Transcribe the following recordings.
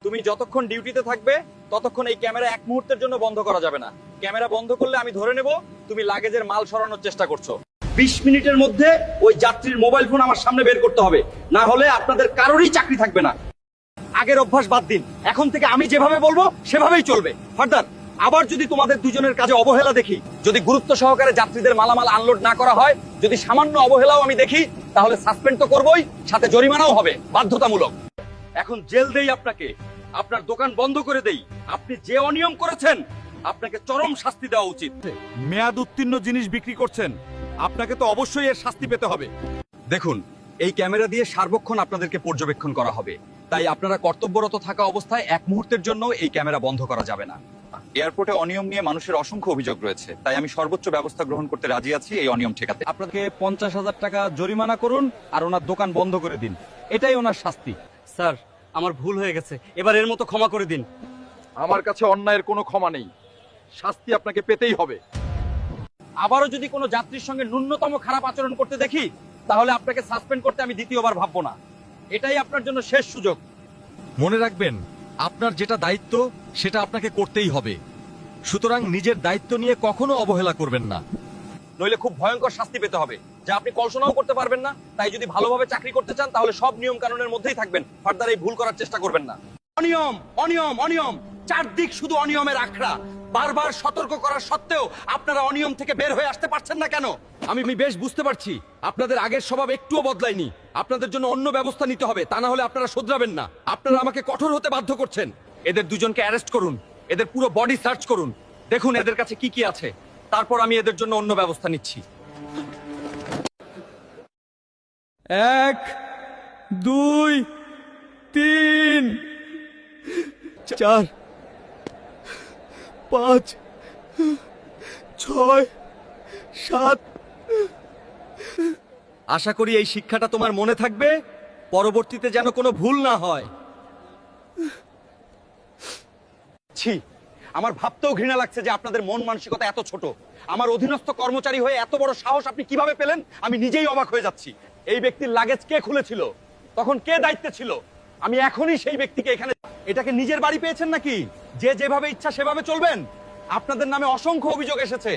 তুমি যতক্ষণ ডিউটিতে থাকবে ততক্ষণ এই ক্যামেরা এক মুহূর্তের জন্য বন্ধ করা যাবে না। ক্যামেরা বন্ধ করলে আমি ধরে নেব তুমি লাগেজের মাল সরানোর চেষ্টা করছো। 20 মিনিটের মধ্যে ওই যাত্রীর মোবাইল ফোন আমার সামনে বের করতে হবে, না হলে আপনাদের কারোরই চাকরি থাকবে না। আগের অভ্যাস বাদ দিন, এখন থেকে আমি যেভাবে বলবো সেভাবেই চলবে। ফার্দার আবার যদি তোমাদের দুজনের কাজে অবহেলা দেখি, যদি গুরুত্ব সহকারে যাত্রীদের মালামাল আনলোড না করা হয়, যদি সামান্য অবহেলাও আমি দেখি, তাহলে সাসপেন্ড তো করবোই, সাথে জরিমানাও হবে বাধ্যতামূলক। এখন জেল দেই আপনাকে, আপনার দোকান বন্ধ করে দেই। আপনি যে অনিয়ম করেছেন আপনাকে চরম শাস্তি দেওয়া উচিত। মেয়াদ উত্তীর্ণ জিনিস বিক্রি করছেন, আপনাকে তো অবশ্যই এর শাস্তি পেতে হবে। দেখুন, এই ক্যামেরা দিয়ে সার্বক্ষণ আপনাদেরকে পর্যবেক্ষণ করা হবে, তাই আপনারা কর্তব্যরত থাকা অবস্থায় এক মুহূর্তের জন্য এই ক্যামেরা বন্ধ করা যাবে না। এয়ারপোর্টে অনিয়ম নিয়ে মানুষের অসংখ্য অভিযোগ রয়েছে, তাই আমি সর্বোচ্চ ব্যবস্থা গ্রহণ করতে রাজি আছি এই অনিয়ম ঠেকাতে। আপনাকে 50,000 টাকা জরিমানা করুন আর ওনার দোকান বন্ধ করে দিন, এটাই ওনার শাস্তি। স্যার, আমার ভুল হয়ে গেছে, এবার এর মতো ক্ষমা করে দিন। আমার কাছে অন্যায়ের কোনো ক্ষমা নেই, শাস্তি আপনাকে পেতেই হবে। আবারও যদি কোনো যাত্রীর সঙ্গে ন্যূনতম খারাপ আচরণ করতে দেখি, তাহলে আপনাকে সাসপেন্ড করতে আমি দ্বিতীয়বার ভাববো না। এটাই আপনার জন্য শেষ সুযোগ। মনে রাখবেন, আপনার যেটা দায়িত্ব সেটা আপনাকে করতেই হবে, সুতরাং নিজের দায়িত্ব নিয়ে কখনো অবহেলা করবেন না। নইলে খুব ভয়ঙ্কর শাস্তি পেতে হবে, যা আপনি কল্পনাও করতে পারবেন না। তাই যদি ভালোভাবে চাকরি করতে চান তাহলে সব নিয়ম কানুনের মধ্যেই থাকবেন, ফার্দার এই ভুল করার চেষ্টা করবেন না। অনিয়ম, অনিয়ম, অনিয়ম, চারদিক শুধু অনিয়মের আখড়া। বারবার সতর্ক করার সত্ত্বেও আপনারা অনিয়ম থেকে বের হয়ে আসতে পারছেন না কেন? আমি বেশ বুঝতে পারছি আপনাদের আগের স্বভাব একটুও বদলায়নি। আপনাদের জন্য অন্য ব্যবস্থা নিতে হবে, তা না হলে আপনারা শুধরাবেন না। আপনারা আমাকে কঠোর হতে বাধ্য করছেন। এদের দুজনকে অ্যারেস্ট করুন, এদের পুরো বডি সার্চ করুন, দেখুন এদের কাছে কি কি আছে, তারপর আমি এদের জন্য অন্য ব্যবস্থা নিচ্ছি। 1 2 3 4 5 6 7। আশা করি এই শিক্ষাটা তোমার মনে থাকবে, পরবর্তীতে যেন কোনো ভুল না হয়। ছি, আমার ভাবতেও ঘৃণা লাগছে যে আপনাদের মন মানসিকতা এত ছোট। আমার অধীনস্থ কর্মচারী হয়ে এত বড় সাহস আপনি কিভাবে পেলেন? আমি নিজেই অবাক হয়ে যাচ্ছি। এই ব্যক্তির লাগেজ কে খুলেছিল? তখন কে দায়িত্বে ছিল? আমি এখনই সেই ব্যক্তিকে এখানে। এটাকে নিজের বাড়ি পেয়েছেন নাকি যে যেভাবে ইচ্ছা সেভাবে চলবেন? আপনাদের নামে অসংখ্য অভিযোগ এসেছে।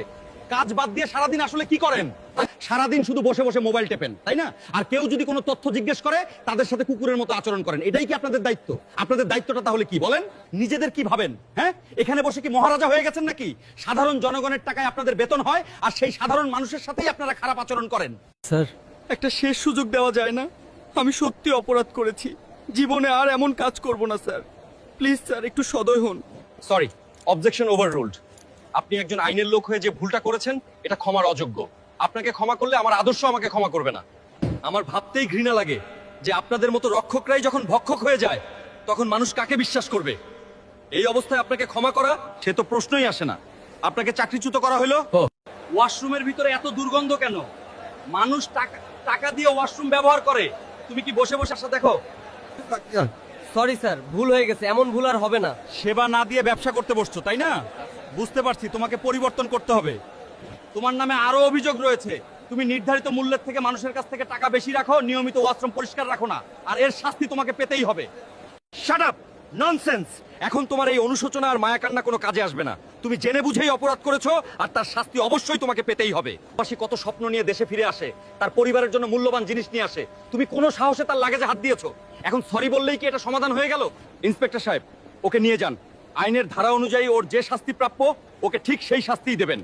কাজ বাদ দিয়ে সারাদিন আসলে কি করেন? সারাদিন শুধু বসে বসে মোবাইল টেপেন, তাই না? আর কেউ যদি কোনো তথ্য জিজ্ঞেস করে তাদের সাথে কুকুরের মতো আচরণ করেন। এটাই কি আপনাদের দায়িত্ব? আপনাদের দায়িত্বটা তাহলে কি বলেন? নিজেদের কি ভাবেন? হ্যাঁ, এখানে বসে কি মহারাজা হয়ে গেছেন নাকি? সাধারণ জনগণের টাকায় আপনাদের বেতন হয়, আর সেই সাধারণ মানুষের সাথেই আপনারা খারাপ আচরণ করেন। স্যার, একটা শেষ সুযোগ দেওয়া যায় না? আমি সত্যি অপরাধ করেছি, জীবনে আর এমন কাজ করব না স্যার। প্লিজ স্যার, একটু সদয় হন। Sorry, objection overruled. আপনি একজন আইনের লোক হয়ে যে ভুলটা করেছেন এটা ক্ষমার অযোগ্য। আপনাকে ক্ষমা করলে আমার আদর্শ আমাকে ক্ষমা করবে না। আমার ভাবতেই ঘৃণা লাগে যে আপনাদের মতো রক্ষকরাই যখন ভক্ষক হয়ে যায় তখন মানুষ কাকে বিশ্বাস করবে। এই অবস্থায় আপনাকে ক্ষমা করা সে তো প্রশ্নই আসে না। আপনাকে চাকরিচ্যুত করা হলো। ওয়াশরুমের ভিতরে এত দুর্গন্ধ কেন? মানুষ টাকা দিয়ে ওয়াশরুম ব্যবহার করে, তুমি কি বসে বসে আসা দেখো? সরি স্যার, ভুল হয়ে গেছে, এমন ভুল আর হবে না। সেবা না দিয়ে ব্যবসা করতে বসছো, তাই না? বুঝতে পারছি, তোমাকে পরিবর্তন করতে হবে। তোমার নামে আরো অভিযোগ রয়েছে। তুমি নির্ধারিত মূল্যের থেকে মানুষের কাছ থেকে টাকা বেশি রাখো, নিয়মিত ওয়াশরুম পরিষ্কার রাখো না, আর এর শাস্তি তোমাকে পেতেই হবে। Shut up, nonsense. এখন তোমার এই অনুশোচনা আর মায়াকান্না কোনো কাজে আসবে না। তুমি জেনে বুঝেই অপরাধ করেছো, আর তার শাস্তি অবশ্যই তোমাকে পেতেই হবে। পাশে কত স্বপ্ন নিয়ে দেশে ফিরে আসে, তার পরিবারের জন্য মূল্যবান জিনিস নিয়ে আসে। তুমি কোনো সাহসে তার লাগেজে হাত দিয়েছো। এখন সরি বললেই কি এটা সমাধান হয়ে গেল? ইন্সপেক্টর সাহেব, ওকে নিয়ে যান। আইনের ধারা অনুযায়ী ওর যে শাস্তি প্রাপ্য ওকে ঠিক সেই শাস্তিই দেবেন।